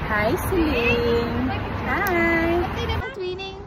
Hi, Celine. Hi. Twinning.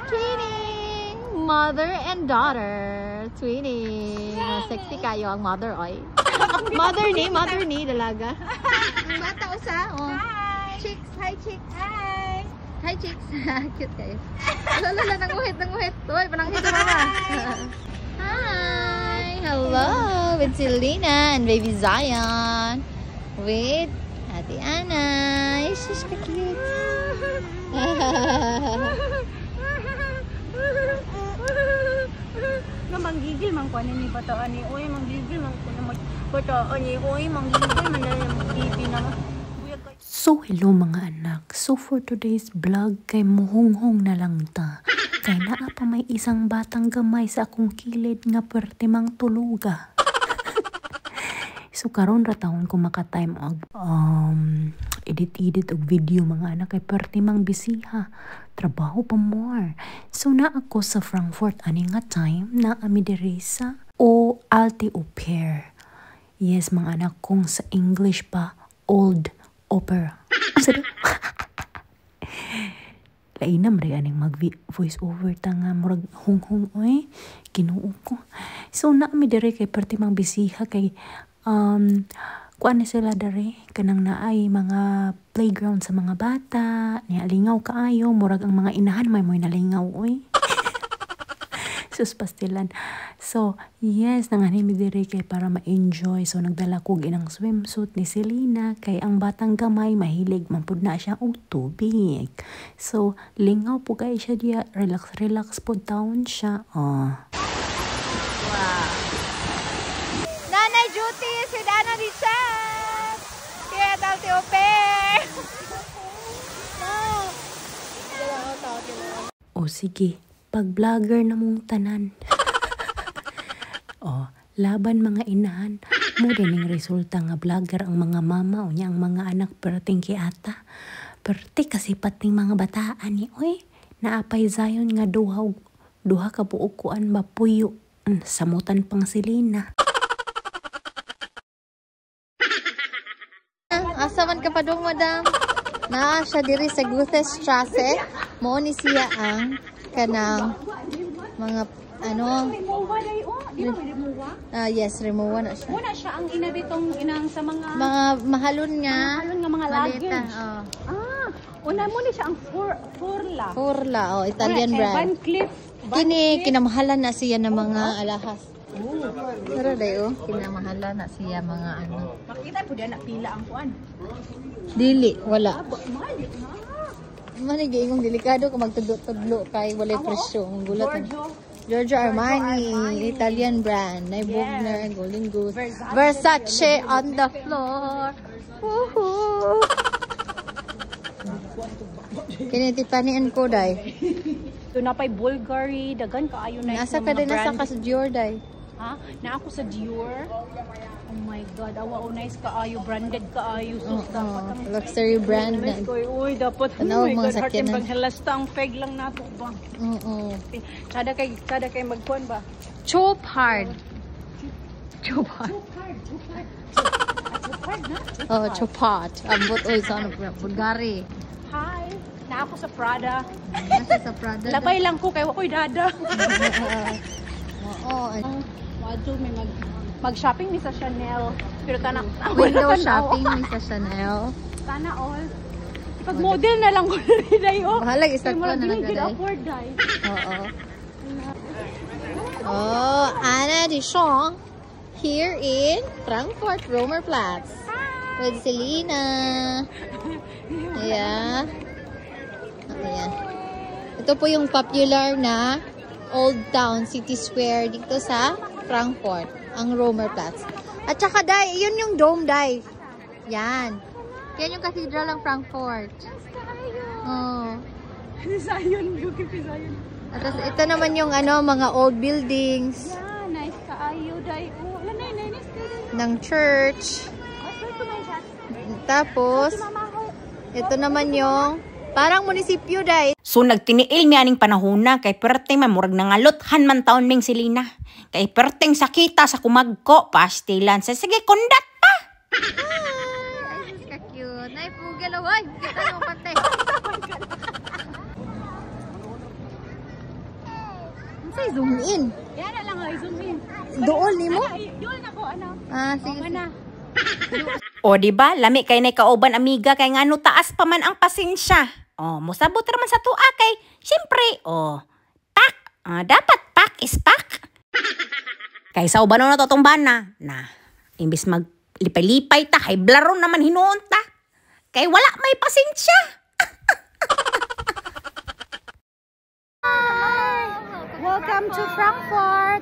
Twinning. Mother and daughter. Twinning. Sexy kayo ang mother, oy. Mother ni, dalaga. Bata usa. Oh. Hi. Chicks. Hi, chicks. Hi. Hi, chicks. Cute kayo. Lala, nanguhit. Uy, pananghit na mama. Hi. Hello. With Selena and baby Zion. With Ate Anna. She's so cute. Nga manggigil man ko ni bataan ni oy manggigil man ko na bataan ni oy manggigil man na bibi na. So hello mga anak. So for today's vlog kay muhunghong na lang ta. Kay naa pa may isang batang gamay sa akong kilid nga pertimang tuluga. So karon ra taon ko maka-time og edit og video mga anak kay pertimang bisiha. Trabaho pa more. So na ako sa Frankfurt ani nga time na ami diri sa o alte au pair. Yes mga anak kung sa English pa old opera. Lainam rin aning mag-voice over ta nga murag hung-hung oy kinuo ko. So na mi dire kay pertimang bisiha kay kuan na sila dere kanang naay mga playground sa mga bata niya lingaw kaayo murag ang mga inahan may nalingaw oy. Sus pastilan. So yes nanganimi dire kay para ma-enjoy so nagdala ko ginang swimsuit ni Selena kay ang batang gamay mahilig man pud na siya og tubig. So lingaw po kay siya diya relax po taon siya. Wow. Nanay Juti, si Dana Richard. Kaya talte ope. O sige, pag-vlogger na mong tanan. O, laban mga inahan. Mo din ang resulta nga vlogger ang mga mama o niya ang mga anak perting kiata. Perti kasi pating mga bataan ni oy. Naapay Zion nga duha ka buok kuan mapuyo. Samutan pang Selena. Asa man ka pa dong, madam? Naa siya diri sa Goethestrasse. Mo ni siya ang kanang mga ano yes, remowa na siya. Muna siya ang ina ditong inang sa mga mahalon nga mga luggage. Una mo ni siya ang Furla, Italian brand. Van Cleef. Kinamahalan na siya ng mga alahas. Pero dayo, kinamahalan na siya mga ano. Makita po diyan na pila ang kuan. Dili, wala. Mani giingong delikado kung magtudlo-tudlo kay walay presyo. Ang gulat. Giorgio Armani, Italian brand. Bugner, Golden Goose. Versace on the floor. Woohoo! Kinitipanian ko, day. Ito na pa'y Bulgari, dagan kaayo na. Nasa ka din, nasa ka sa Dior, day. Ha? Na ako sa Dior. Oh my God, awa o nice kaayo, branded kaayo. So, dapat ang luxury brand na. Uy, dapat. Oh my God, heart and bag halasta ang feg lang nato ba? Oo. Kada kay magkuhan ba? Chop hard. Chop hard. Oh, chopot. Ambot oy sa ano Bulgari. Hi. Na ako sa Prada. Nasa sa Prada. Labay lang ko kay wakoy dada. Oo. Wadto may mag-shopping ni sa Chanel. Pero kana window shopping ni sa Chanel. Sana all. Pag model na lang ko rin dayo. Bahalag isa ko na lang afford dai. Oo. Oh, Anna Deschamps here in Frankfurt Romerplatz with Selena. Yeah. Ayan. Ito po yung popular na Old Town City Square dito sa Frankfurt, ang Romerplatz. At saka day, yun yung dome day. Yan. Yan yung cathedral ng Frankfurt. Oh. Zion, look at Zion. At ito naman yung ano, mga old buildings. Yeah, nice kaayo day. Oh, wala na nice ng church. Tapos ito naman yung parang munisipyo day. So nagtiniil mi aning panahona kay perting mamurag nangalothan man taon ming Selena. Kay perting sakita sa kumagko pastilan sa sige kundat pa. Ay, ka cute. Naipugil o. Ay, kita mo pati. Sa'y zoom in. Yan na lang, zoom in. Doon ni mo? Doon ako, ano? Sige. na. O di ba lami kay nay kauban amiga kay ngano taas pa man ang pasensya. O mosabot raman sa tuwa kay syempre pak dapat pak is pak. Kay sa uban na totong bana na imbis maglipay-lipay ta hay blaro naman hinuon ta. Kay wala may pasensya. Welcome to Frankfurt.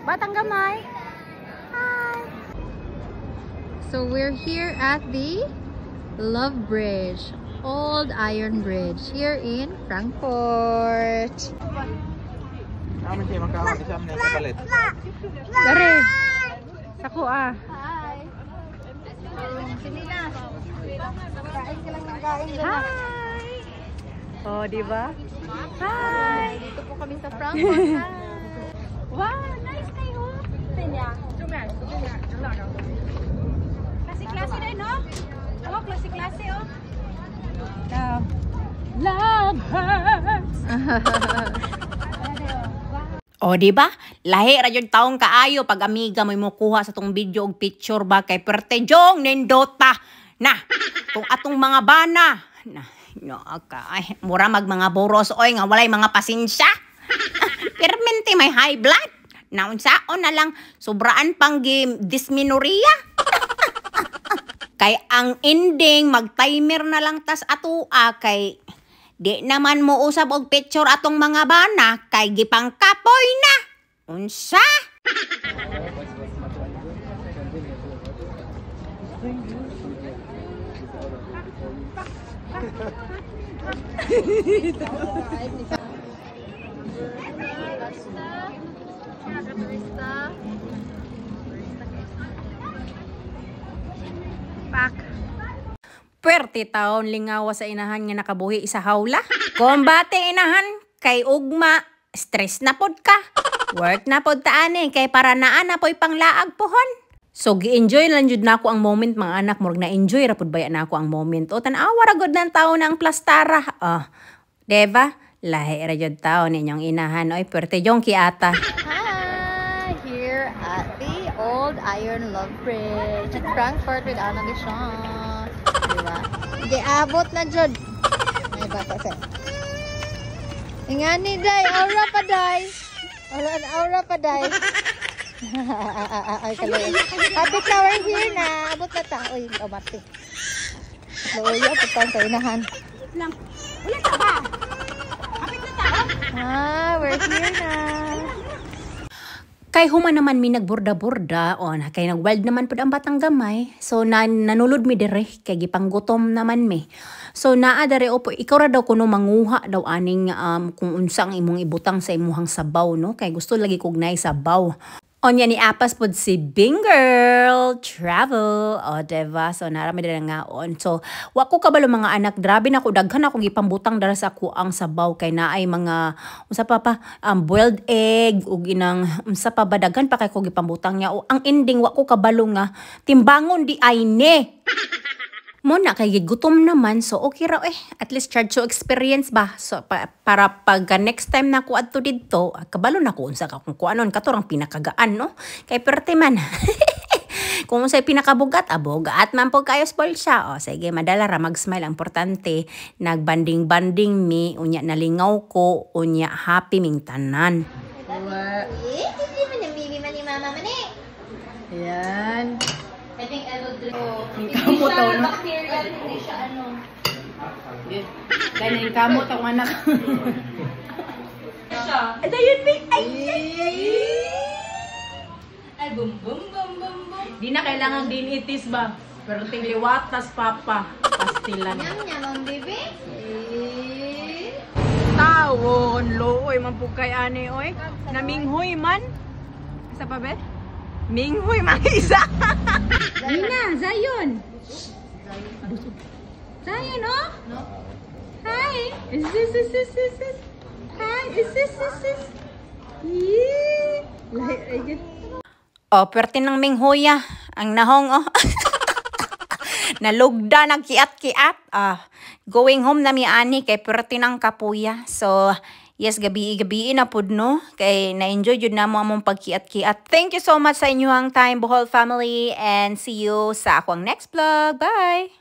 Batang Gamay. So we're here at the Love Bridge, Old Iron Bridge, here in Frankfurt. Namin siya magkakaroon isa mo na sa palit. Dare. Sako ah. Hi. Oh, di ba? Hi. Dito po kami sa Frankfurt. Wow, nice kayo. Tanya. Klase din, no? Oh, klase, oh. Love hurts. O di ba? Lahi ra jud taong kaayo pag amiga mo mukuha sa tong video og picture ba kay perte jong nindota. Na, kung atong mga bana. Na, no, ay, mura mag mga boros oy nga walay mga pasensya. Permente may high blood. Naunsaon na lang sobraan pang dysmenorrhea. Kay ang ending mag-timer na lang tas atua kay di naman mo usab og picture atong mga bana kay gipang kapoy na. Unsa? Pak. Pwerte taon lingawa sa inahan nga nakabuhi sa hawla. Kombate inahan kay ugma stress na pod ka. Work na pod ta ani kay para naa na poy panglaag pohon. So gi-enjoy lang jud nako ang moment mga anak murag na enjoy ra pod baya nako ang moment. O tan-awa ra gud ng tawo ng plastara. Deva, lahi ra jud tawo ninyong inahan oy pwerte jong kiata. Hi! Here at the Old Iron Love Bridge in Frankfurt with Anna Lishon. Diba? Hindi abot na jud. May bata sa. Ingani day, aura pa day. Aura pa day. Ay kaloy. Kapit na we're here na. Abot na ta. Uy, umati. Loy, abot ta sa inahan. Lang. Wala ta ba? Kapit na ta. We're here na. Kay human naman mi nagborda-borda kay nagwild naman pud ang batang gamay. So nanulod mi dire kay gipanggutom naman mi. So naa dere opo ikaw ra daw kuno manguha daw aning kung unsa ang imong ibutang sa imuhang sabaw no kay gusto lagi kog nay sabaw. Onya ni apas pod si Bing Girl Travel. Diba? So narami dira nga on. So wa ko kabalo mga anak, grabe na ko daghan ako gipambutang dara sa kuang sabaw kay naay mga unsa pa boiled egg ug inang unsa pa ba daghan pa kay ko gipambutang nya. Ang ending wa ko kabalo nga timbangon di ay ne. Mo na kay gutom naman so okay ra at least charge to experience ba so para pag next time na ko adto didto kabalo na ko unsa ka kung kuanon katorang pinakagaan no kay perte man kung unsay pinakabugat abogaat man po kayo spoil siya sige madala ra mag-smile ang importante nagbanding-banding mi unya nalingaw ko unya happy ming tanan. Hindi man yung bibi man ni mama man eh. Yan. I think I will drink. Kamot daw, no? Bacterial, hindi siya ano. Kaya na yung kamot ang anak. Ito yun, Bing. Ay, bum, bum, bum, bum, bum. Di na kailangan dinitis ba? Pero tingliwatas, papa. Pastilan. Nyam, nyam, ang baby. Tawon, looy, mampugkay ane, oy. Naminghoy man. Isa pa, bet? Minghoy, mga isa. Nina, Zayon. Zayon, oh? No? Hi. Is this? Hi, is this? Yee. Pwerte ng minghoya ang nahong nalugda, nagkiat-kiat. Going home na mi ani kay perti ng kapuya. So, yes, gabi na pud no. Kay na-enjoy jud na mo among pagkiat-kiat. Thank you so much sa inyong time, Bohol family. And see you sa akong next vlog. Bye!